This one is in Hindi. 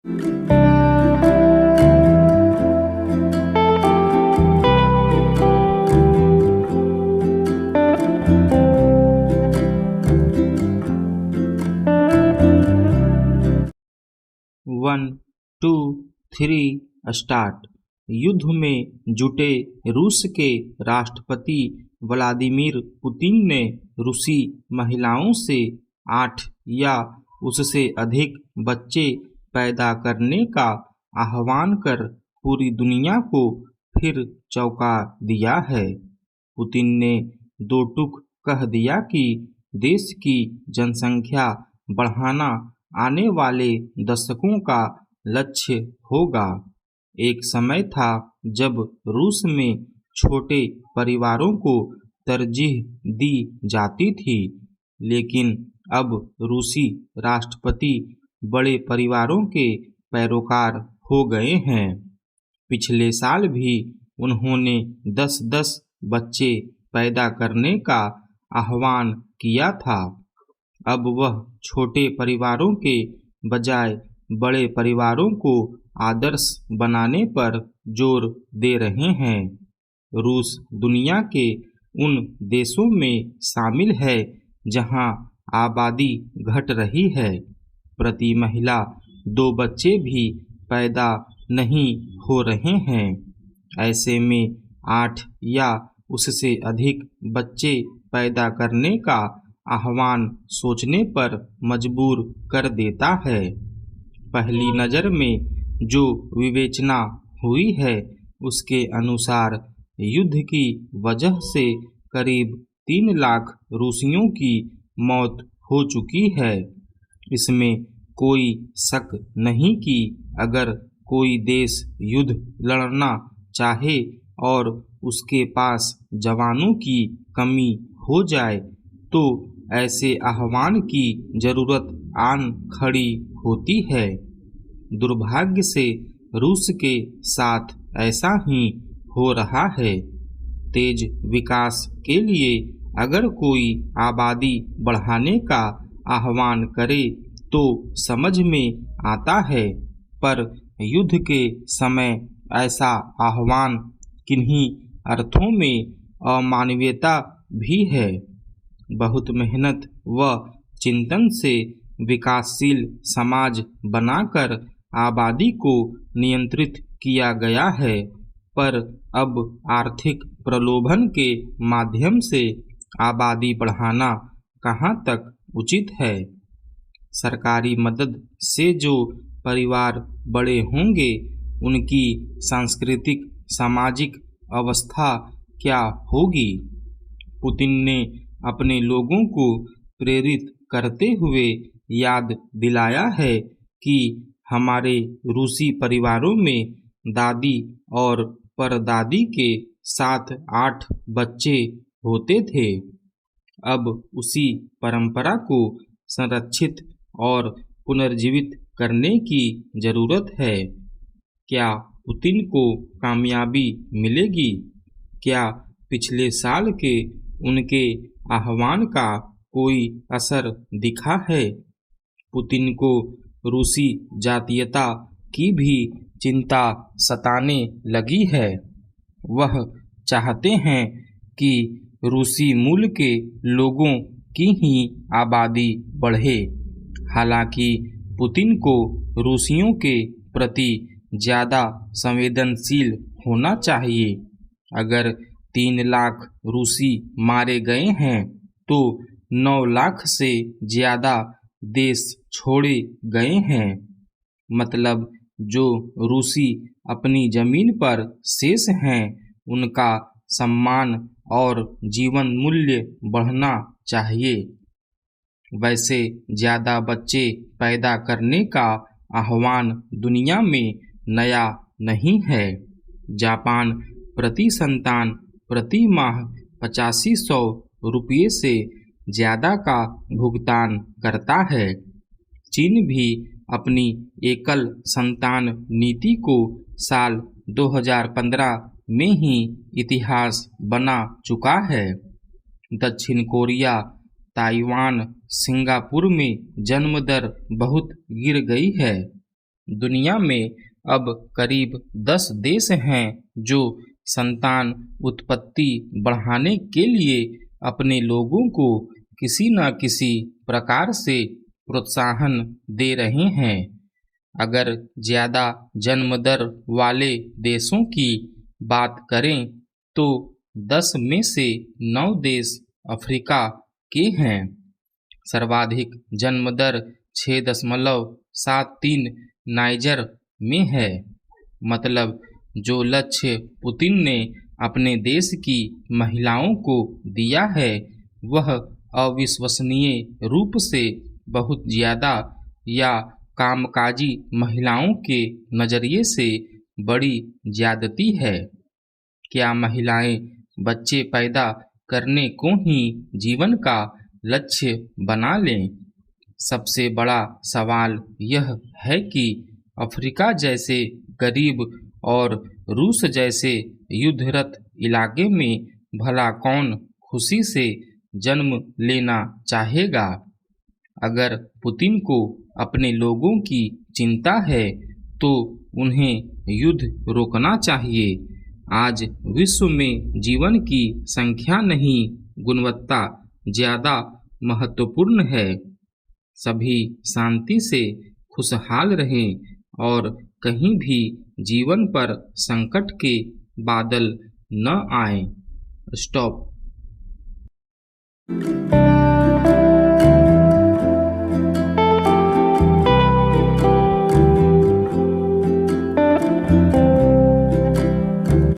1, 2, 3 स्टार्ट। युद्ध में जुटे रूस के राष्ट्रपति व्लादिमीर पुतिन ने रूसी महिलाओं से 8 या उससे अधिक बच्चे पैदा करने का आह्वान कर पूरी दुनिया को फिर चौंका दिया है। पुतिन ने दो टूक कह दिया कि देश की जनसंख्या बढ़ाना आने वाले दशकों का लक्ष्य होगा। एक समय था जब रूस में छोटे परिवारों को तरजीह दी जाती थी, लेकिन अब रूसी राष्ट्रपति बड़े परिवारों के पैरोकार हो गए हैं। पिछले साल भी उन्होंने 10-10 बच्चे पैदा करने का आह्वान किया था। अब वह छोटे परिवारों के बजाय बड़े परिवारों को आदर्श बनाने पर जोर दे रहे हैं। रूस दुनिया के उन देशों में शामिल है जहां आबादी घट रही है। प्रति महिला 2 बच्चे भी पैदा नहीं हो रहे हैं। ऐसे में 8 या उससे अधिक बच्चे पैदा करने का आह्वान सोचने पर मजबूर कर देता है। पहली नज़र में जो विवेचना हुई है उसके अनुसार युद्ध की वजह से करीब 3 लाख रूसियों की मौत हो चुकी है। इसमें कोई शक नहीं कि अगर कोई देश युद्ध लड़ना चाहे और उसके पास जवानों की कमी हो जाए तो ऐसे आह्वान की जरूरत आन खड़ी होती है। दुर्भाग्य से रूस के साथ ऐसा ही हो रहा है। तेज विकास के लिए अगर कोई आबादी बढ़ाने का आह्वान करे तो समझ में आता है, पर युद्ध के समय ऐसा आह्वान किन्हीं अर्थों में अमानवीयता भी है। बहुत मेहनत व चिंतन से विकासशील समाज बनाकर आबादी को नियंत्रित किया गया है, पर अब आर्थिक प्रलोभन के माध्यम से आबादी बढ़ाना कहाँ तक उचित है। सरकारी मदद से जो परिवार बड़े होंगे उनकी सांस्कृतिक सामाजिक अवस्था क्या होगी। पुतिन ने अपने लोगों को प्रेरित करते हुए याद दिलाया है कि हमारे रूसी परिवारों में दादी और परदादी के 7-8 बच्चे होते थे। अब उसी परंपरा को संरक्षित और पुनर्जीवित करने की जरूरत है। क्या पुतिन को कामयाबी मिलेगी? क्या पिछले साल के उनके आह्वान का कोई असर दिखा है? पुतिन को रूसी जातीयता की भी चिंता सताने लगी है। वह चाहते हैं कि रूसी मूल के लोगों की ही आबादी बढ़े। हालांकि पुतिन को रूसियों के प्रति ज़्यादा संवेदनशील होना चाहिए। अगर 3 लाख रूसी मारे गए हैं तो 9 लाख से ज़्यादा देश छोड़े गए हैं। मतलब जो रूसी अपनी जमीन पर शेष हैं उनका सम्मान और जीवन मूल्य बढ़ना चाहिए। वैसे ज़्यादा बच्चे पैदा करने का आह्वान दुनिया में नया नहीं है। जापान प्रति संतान प्रति माह 8500 रुपये से ज़्यादा का भुगतान करता है। चीन भी अपनी एकल संतान नीति को साल 2015 में ही इतिहास बना चुका है। दक्षिण कोरिया, ताइवान, सिंगापुर में जन्म दर बहुत गिर गई है। दुनिया में अब करीब 10 देश हैं जो संतान उत्पत्ति बढ़ाने के लिए अपने लोगों को किसी न किसी प्रकार से प्रोत्साहन दे रहे हैं। अगर ज़्यादा जन्म दर वाले देशों की बात करें तो 10 में से 9 देश अफ्रीका के हैं। सर्वाधिक जन्म दर 6.73 नाइजर में है। मतलब जो लक्ष्य पुतिन ने अपने देश की महिलाओं को दिया है वह अविश्वसनीय रूप से बहुत ज़्यादा या कामकाजी महिलाओं के नज़रिए से बड़ी ज्यादती है। क्या महिलाएं बच्चे पैदा करने को ही जीवन का लक्ष्य बना लें? सबसे बड़ा सवाल यह है कि अफ्रीका जैसे गरीब और रूस जैसे युद्धरत इलाके में भला कौन खुशी से जन्म लेना चाहेगा? अगर पुतिन को अपने लोगों की चिंता है तो उन्हें युद्ध रोकना चाहिए। आज विश्व में जीवन की संख्या नहीं, गुणवत्ता ज़्यादा महत्वपूर्ण है। सभी शांति से खुशहाल रहें और कहीं भी जीवन पर संकट के बादल न आए। स्टॉप।